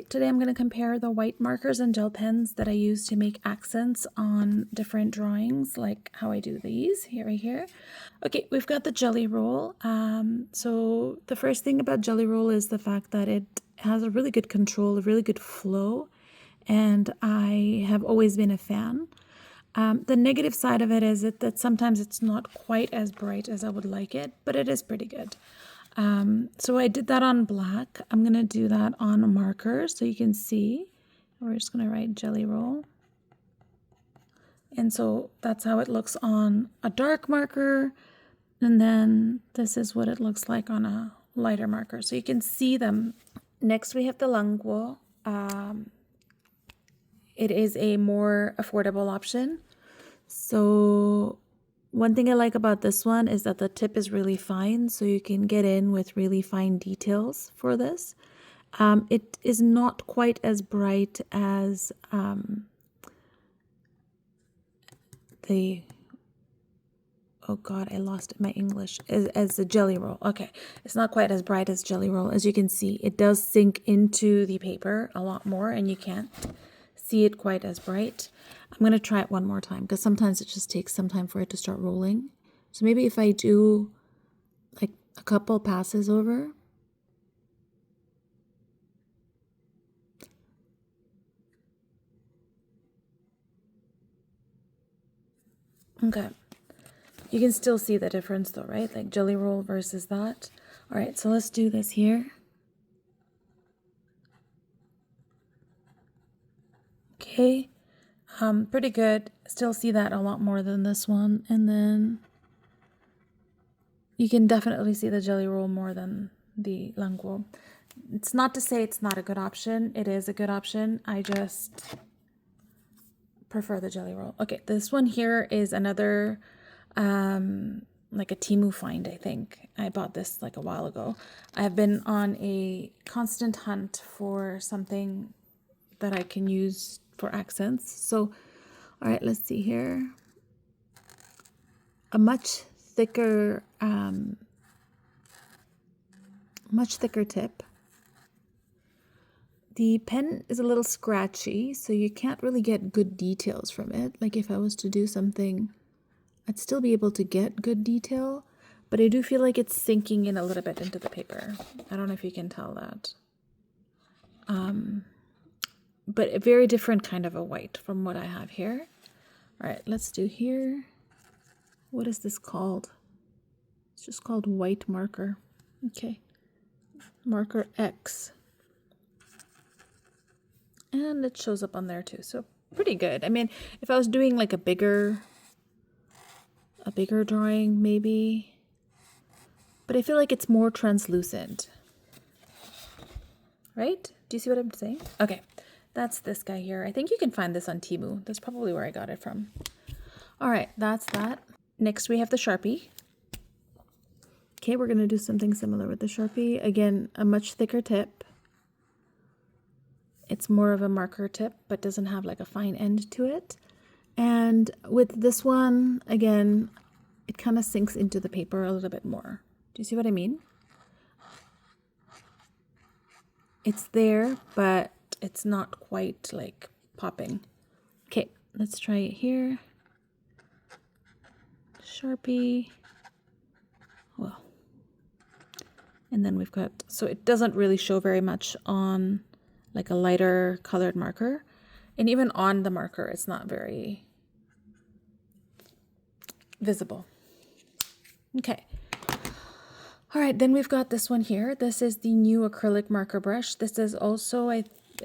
Today I'm going to compare the white markers and gel pens that I use to make accents on different drawings, like how I do these here, right here. Okay, we've got the jelly roll. So the first thing about jelly roll is the fact that it has a really good control, a really good flow, and I have always been a fan. The negative side of it is that sometimes it's not quite as bright as I would like it, but it is pretty good. So I did that on black. I'm going to do that on a marker so you can see. We're just going to write jelly roll. And so that's how it looks on a dark marker. And then this is what it looks like on a lighter marker. So you can see them. Next we have the Languo. It is a more affordable option. So one thing I like about this one is that the tip is really fine, so you can get in with really fine details for this. It is not quite as bright as oh god, I lost my English, as the jelly roll. Okay, it's not quite as bright as jelly roll. As you can see, it does sink into the paper a lot more, and you can't see it quite as bright. I'm going to try it one more time because sometimes it just takes some time for it to start rolling. So maybe if I do like a couple passes over. Okay. You can still see the difference though, right? Like jelly roll versus that. All right, so let's do this here. Okay. Pretty good. Still see that a lot more than this one. And then you can definitely see the jelly roll more than the Languo. It's not to say it's not a good option. It is a good option. I just prefer the jelly roll. Okay, this one here is another like a Temu find, I think. I bought this like a while ago. I've been on a constant hunt for something that I can use for accents. So, all right, let's see here. A much thicker tip. The pen is a little scratchy, so you can't really get good details from it. Like if I was to do something, I'd still be able to get good detail, but I do feel like it's sinking in a little bit into the paper. I don't know if you can tell that. But a very different kind of a white from what I have here. All right, let's do here. What is this called? It's just called white marker. Okay, marker X. And it shows up on there too, so pretty good. I mean, if I was doing like a bigger drawing maybe, but I feel like it's more translucent, right? Do you see what I'm saying? Okay, that's this guy here. I think you can find this on Temu. That's probably where I got it from. All right, that's that. Next we have the Sharpie. Okay, we're gonna do something similar with the Sharpie. Again, a much thicker tip. It's more of a marker tip, but doesn't have like a fine end to it. And with this one, again, it kind of sinks into the paper a little bit more. Do you see what I mean? It's there, but it's not quite like popping. Okay, let's try it here. Sharpie. Well, and then we've got, so it doesn't really show very much on like a lighter colored marker. And even on the marker, it's not very visible. Okay. All right, then we've got this one here. This is the new acrylic marker brush. This is also, I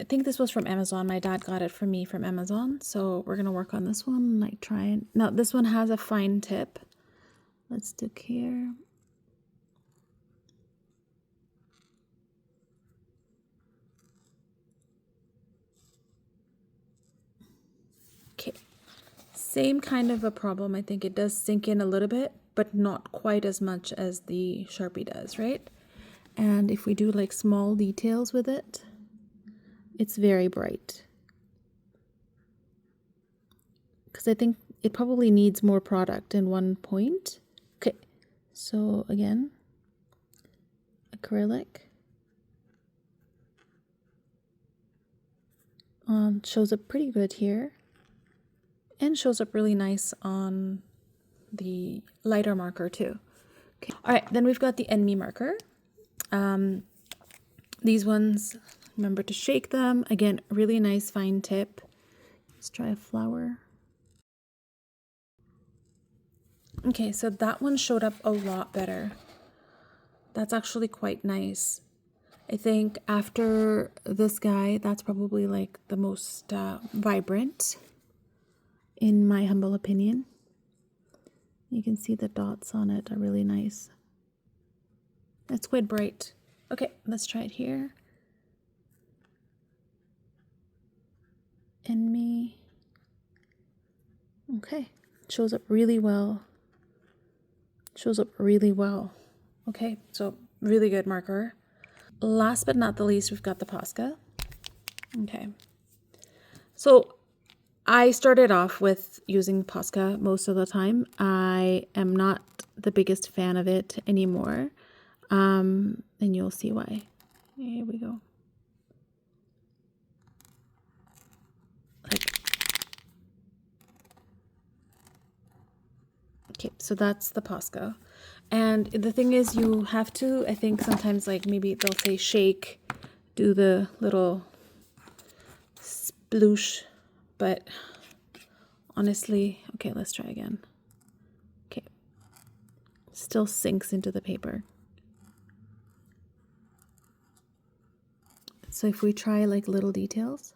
think this was from Amazon. My dad got it for me from Amazon. So we're going to work on this one. Like try and, now this one has a fine tip. Let's do here. Okay, same kind of a problem. I think it does sink in a little bit, but not quite as much as the Sharpie does, right? And if we do like small details with it, it's very bright. Because I think it probably needs more product in one point. Okay, so again, acrylic. Shows up pretty good here. And shows up really nice on the lighter marker too. Okay. All right, then we've got the enemy marker. These ones, remember to shake them. Again, really nice fine tip. Let's try a flower. Okay, so that one showed up a lot better. That's actually quite nice. I think after this guy, that's probably like the most vibrant, in my humble opinion. You can see the dots on it are really nice. It's quite bright. Okay, let's try it here. Enemy. Okay, shows up really well. Shows up really well. Okay, so really good marker. Last but not the least, we've got the Posca. Okay, so I started off with using Posca most of the time. I am not the biggest fan of it anymore, and you'll see why. Here we go. Okay, so that's the Posca. And the thing is, you have to, I think sometimes, like maybe they'll say shake, do the little sploosh, but honestly, okay, let's try again. Okay, still sinks into the paper. So if we try like little details,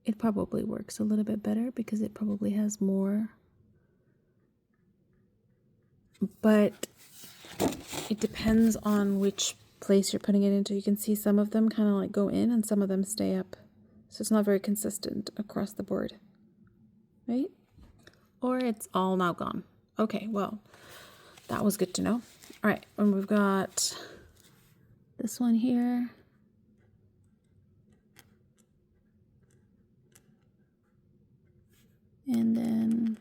it probably works a little bit better because it probably has more. But it depends on which place you're putting it into. You can see some of them kind of like go in and some of them stay up. So it's not very consistent across the board, right? Or it's all now gone. Okay, well, that was good to know. All right, and we've got this one here. And then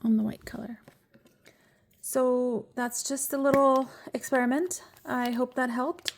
on the white color. So that's just a little experiment. I hope that helped.